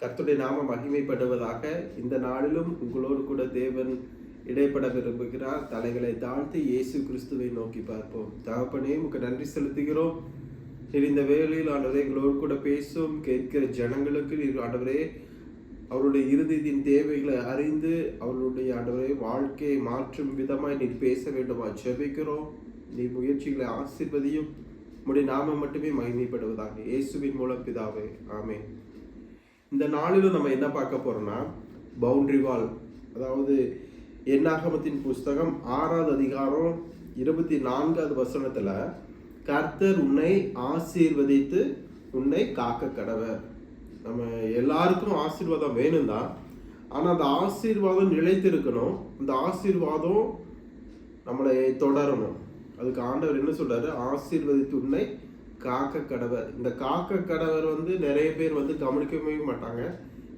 கர்த்தருடைய நாம மகிமைப்படுவதாக. இந்த நாளிலும் உங்களோடு கூட தேவன் இடைப்பட விரும்புகிறார். தலைகளை தாழ்த்தி இயேசு கிறிஸ்துவை நோக்கி பார்ப்போம். தகப்பனே, உமக்கு நன்றி செலுத்துகிறோம். நீர் இந்த வேளையில் ஆண்டவரே எங்களோடு கூட பேசும் கேட்கிற ஜனங்களுக்கு நீர் ஆண்டவரே அவருடைய இருதயத்தின் தேவைகளை அறிந்து அவர்களுடைய ஆண்டவரே வாழ்க்கையை மாற்றும் விதமாய் நீர் பேச வேண்டுமா ஜெபிக்கிறோம். நீ முயற்சிகளை ஆசீர்வதியும். உம்முடைய நாமம் மட்டுமே மகிமைப்படுவதாக. இயேசுவின் மூலம் பிதாவே, ஆமென். இந்த நாளிலும் நம்ம என்ன பார்க்க போறோம்னா, பவுண்டரி வால், அதாவது என்னாகமத்தின் புஸ்தகம் 6வது அதிகாரம் 24வது வசனத்துல, கர்த்தர் உன்னை ஆசீர்வதித்து உன்னை காக்க கடவர். நம்ம எல்லாருக்கும் ஆசீர்வாதம் வேணும் தான், ஆனா அந்த ஆசீர்வாதம் நிலைத்திருக்கணும். அந்த ஆசீர்வாதம் நம்மளை தொடரணும். அதுக்கு ஆண்டவர் என்ன சொல்றாரு? ஆசீர்வதித்து உன்னை காக்க கடவர். இந்த காக்க கடவர் நிறைய பேர் கவனிக்கவே மாட்டாங்க.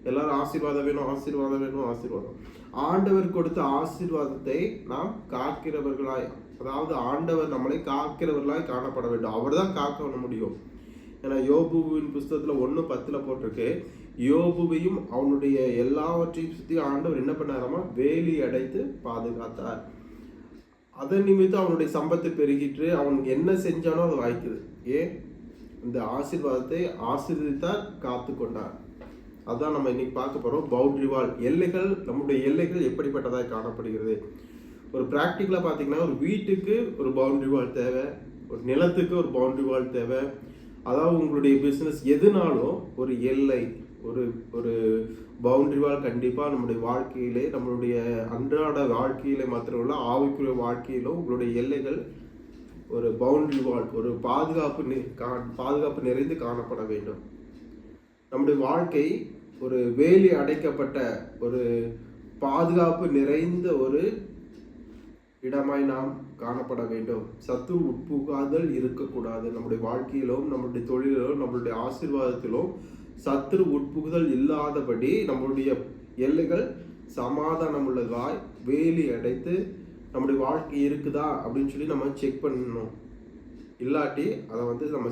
எல்லாரும் ஆசீர்வாதம் வேணும், ஆசீர்வாதம் வேணும், ஆசீர்வாதம். ஆண்டவர் கொடுத்த ஆசீர்வாதத்தை நாம் காக்கிறவர்களாய், அதாவது ஆண்டவர் நம்மளை காக்கிறவர்களாய் காணப்பட வேண்டும். அவர் தான் காக்க முடியும். ஏன்னா யோபுவின் புஸ்தகத்துல 1:10 போட்டிருக்கு, யோபுவையும் அவனுடைய எல்லாவற்றையும் சுற்றி ஆண்டவர் என்ன பண்ணாராமா? வேலி அடைத்து பாதுகாத்தார். அதன் நிமித்தம் அவனுடைய சம்பத்து பெருகிட்டு அவனுக்கு என்ன செஞ்சானோ அது வாய்க்குது. ஏன்? இந்த ஆசீர்வாதத்தை ஆசீர்வதித்தார், காத்து கொண்டார். அதான் நம்ம இன்னைக்கு பார்க்க போறோம். பவுண்டரி வால், எல்லைகள். நம்முடைய எல்லைகள் எப்படிப்பட்டதாக காணப்படுகிறது? ஒரு பிராக்டிக்கலா பார்த்தீங்கன்னா, ஒரு வீட்டுக்கு ஒரு பவுண்டரி வால் தேவை, ஒரு நிலத்துக்கு ஒரு பவுண்டரி வால் தேவை. அதாவது உங்களுடைய பிஸ்னஸ் எதுனாலும் ஒரு எல்லை, ஒரு ஒரு பவுண்டரி வால் கண்டிப்பாக நம்முடைய வாழ்க்கையிலே, நம்மளுடைய அன்றாட வாழ்க்கையிலே மாத்திரமல்ல, ஆவிக்குரிய வாழ்க்கையிலும் உங்களுடைய எல்லைகள் ஒரு பவுண்டரி வால், ஒரு பாதுகாப்பு நிறைந்து காணப்பட வேண்டும். நம்முடைய வாழ்க்கை ஒரு வேலி அடைக்கப்பட்ட ஒரு பாதுகாப்பு நிறைந்த ஒரு இடமாய் நாம் காணப்பட வேண்டும். சத்துரு உட்புகாதல் இருக்கக்கூடாது. நம்முடைய வாழ்க்கையிலும், நம்மளுடைய தொழிலிலும், நம்மளுடைய ஆசீர்வாதத்திலும் சத்துரு உட்புகுதல் இல்லாதபடி நம்மளுடைய எல்லைகள் சமாதானம் உள்ளதாய் வேலி அடைத்து நம்முடைய வாழ்க்கை இருக்குதா அப்படின்னு சொல்லி நம்ம செக் பண்ணணும். இல்லாட்டி அதை நம்ம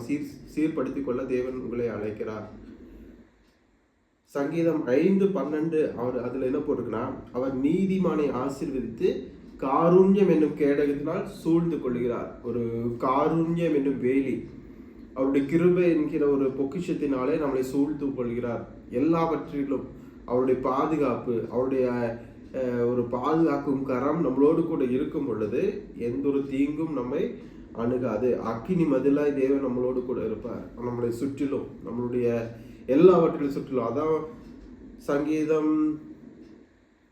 சீர்படுத்தி கொள்ள தேவன் உங்களை அழைக்கிறார். சங்கீதம் 5:12 அவர் அதுல என்ன போட்டிருக்குன்னா, அவர் நீதிமானை ஆசீர்வதித்து காருண்யம் என்னும் கேடகத்தினால் சூழ்ந்து கொள்கிறார். ஒரு காருண்யம் என்னும் வேலி, அவருடைய கிருபை என்கிற ஒரு பொக்கிஷத்தினாலே நம்மளை சூழ்ந்து கொள்கிறார். எல்லாவற்றிலும் அவருடைய பாதுகாப்பு, அவருடைய ஒரு பாதுகாக்கும் கரம் நம்மளோடு கூட இருக்கும் பொழுது எந்த ஒரு தீங்கும் நம்மை அணுகாது. அக்கினி மதிலாய் தேவன் நம்மளோடு கூட இருப்பார். நம்மளை சுற்றிலும், நம்மளுடைய எல்லாவற்றிலும் சுற்றிலும். அதான் சங்கீதம்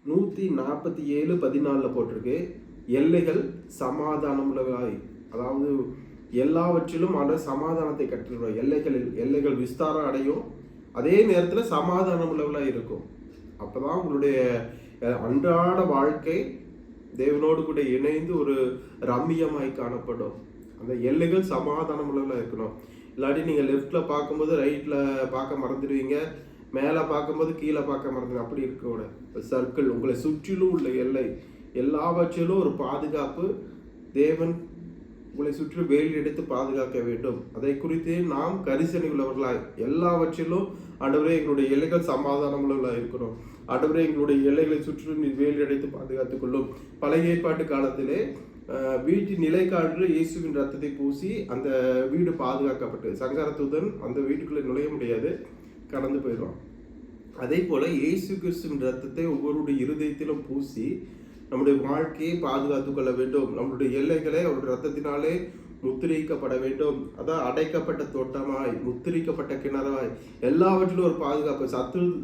147:14 போட்டிருக்கு, எல்லைகள் சமாதானம் உள்ளவாய். அதாவது எல்லாவற்றிலும் சமாதானத்தை கற்றுக்கிறோம். எல்லைகள் விஸ்தாரம் அடையும், அதே நேரத்தில் சமாதானம் உள்ளவர்களாக இருக்கும். அப்போதான் உங்களுடைய அன்றாட வாழ்க்கை தேவனோடு கூட இணைந்து ஒரு ரம்மியமாய் காணப்படும். அந்த எல்லைகள் சமாதானம் உள்ளவர்களாக இருக்கணும். இல்லாட்டி நீங்கள் லெஃப்டில் பார்க்கும்போது ரைட்டில் பார்க்க மறந்துடுவீங்க, மேலே பார்க்கும்போது கீழே பார்க்க மறந்துடுங்க. அப்படி இருக்கக்கூடாது. சர்க்கிள், உங்களை சுற்றிலும் உள்ள எல்லை, எல்லாவற்றிலும் ஒரு பாதுகாப்பு. தேவன் உங்களை சுற்றி வேலி எடுத்து பாதுகாக்க வேண்டும். அதை குறித்து நாம் கரிசனை உள்ளவர்களாய் எல்லாவற்றிலும், ஆண்டவரே எங்களுடைய எல்லைகள் சமாதானம் உள்ளவர்களாக இருக்கணும். ஆண்டவரே எங்களுடைய எல்லைகளை சுற்றிலும் நீ வேலி அடைத்து பாதுகாத்துக் கொள்ளும். பழைய ஏற்பாட்டு காலத்திலே வீட்டின் நிலைக்காட்டில் இயேசுவின் ரத்தத்தை பூசி அந்த வீடு பாதுகாக்கப்பட்டு, சங்காரத்துடன் அந்த வீட்டுக்குள்ளே நுழைய முடியாது, கடந்து போயிடுவான். அதே போல இயேசு கிறிஸ்துவின் ரத்தத்தை ஒவ்வொருடைய இருதயத்திலும் பூசி நம்முடைய வாழ்க்கையை பாதுகாத்து கொள்ள வேண்டும். நம்மளுடைய எல்லைகளை அவருடைய ரத்தத்தினாலே முத்திரிக்கப்பட வேண்டும். அதான் அடைக்கப்பட்ட தோட்டமாய், முத்திரிக்கப்பட்ட கிணறாய், எல்லாவற்றிலும் ஒரு பாதுகாப்பு.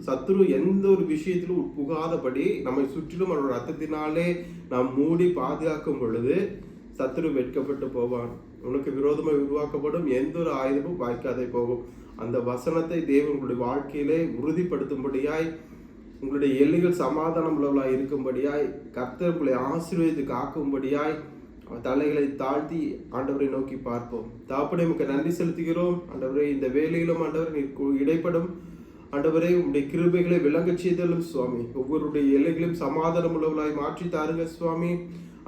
சத்துரு எந்த ஒரு விஷயத்திலும் புகாதபடி நம்மை சுற்றிலும் அவருடைய ரத்தத்தினாலே நாம் மூடி பாதுகாக்கும் பொழுது சத்துரு வெட்கப்பட்டு போவான். உனக்கு விரோதமாக உருவாக்கப்படும் எந்த ஒரு ஆயுதமும் வாய்க்காதே போகும். அந்த வசனத்தை தேவன் உங்களுடைய வாழ்க்கையிலே உறுதிப்படுத்தும்படியாய், உங்களுடைய எல்லைகள் சமாதானம் உள்ளவர்களாய் இருக்கும்படியாய், கர்த்தர் உங்களை ஆசீர்வதித்து காக்கும்படியாய் தலைகளை தாழ்த்தி ஆண்டவரை நோக்கி பார்ப்போம். தாப்படை உமக்கு நன்றி செலுத்துகிறோம். ஆண்டவரே, இந்த வேலையிலும் ஆண்டவர் நீர் இடைப்படும். ஆண்டவரே, உங்களுடைய கிருபைகளை விளங்க செய்தலும் சுவாமி. ஒவ்வொருடைய எல்லைகளையும் சமாதானம் உள்ளவர்களாய் மாற்றி தாருங்க சுவாமி.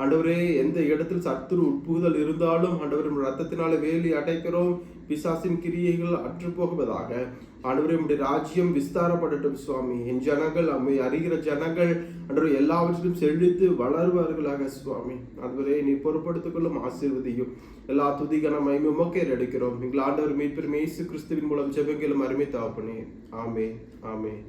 ஆண்டவரே, எந்த இடத்தில் சத்துரு உட்புகுதல் இருந்தாலும் ஆண்டவரே ரத்தத்தினால வேலி அடைக்கிறோம். பிசாசின் கிரியைகள் அற்று போகுவதாக. ஆண்டவரே, உம்முடைய ராஜ்யம் விஸ்தாரப்படட்டும் சுவாமி. என் ஜனங்கள், அம்மை அறிகிற ஜனங்கள் அன்று எல்லாவற்றிலும் செழித்து வளர்வார்களாக சுவாமி. ஆண்டவரே, நீ பொறுப்படுத்திக் கொள்ளும், ஆசீர்வதியும். எல்லா துதிகன மகிமை உமக்கே எடுக்கிறோம். எங்கள் ஆண்டவர் மீட்பெரும் இயேசு கிறிஸ்துவின் மூலம் ஜெபங்களும் அருமை தகப்பனே. ஆமென், ஆமென்.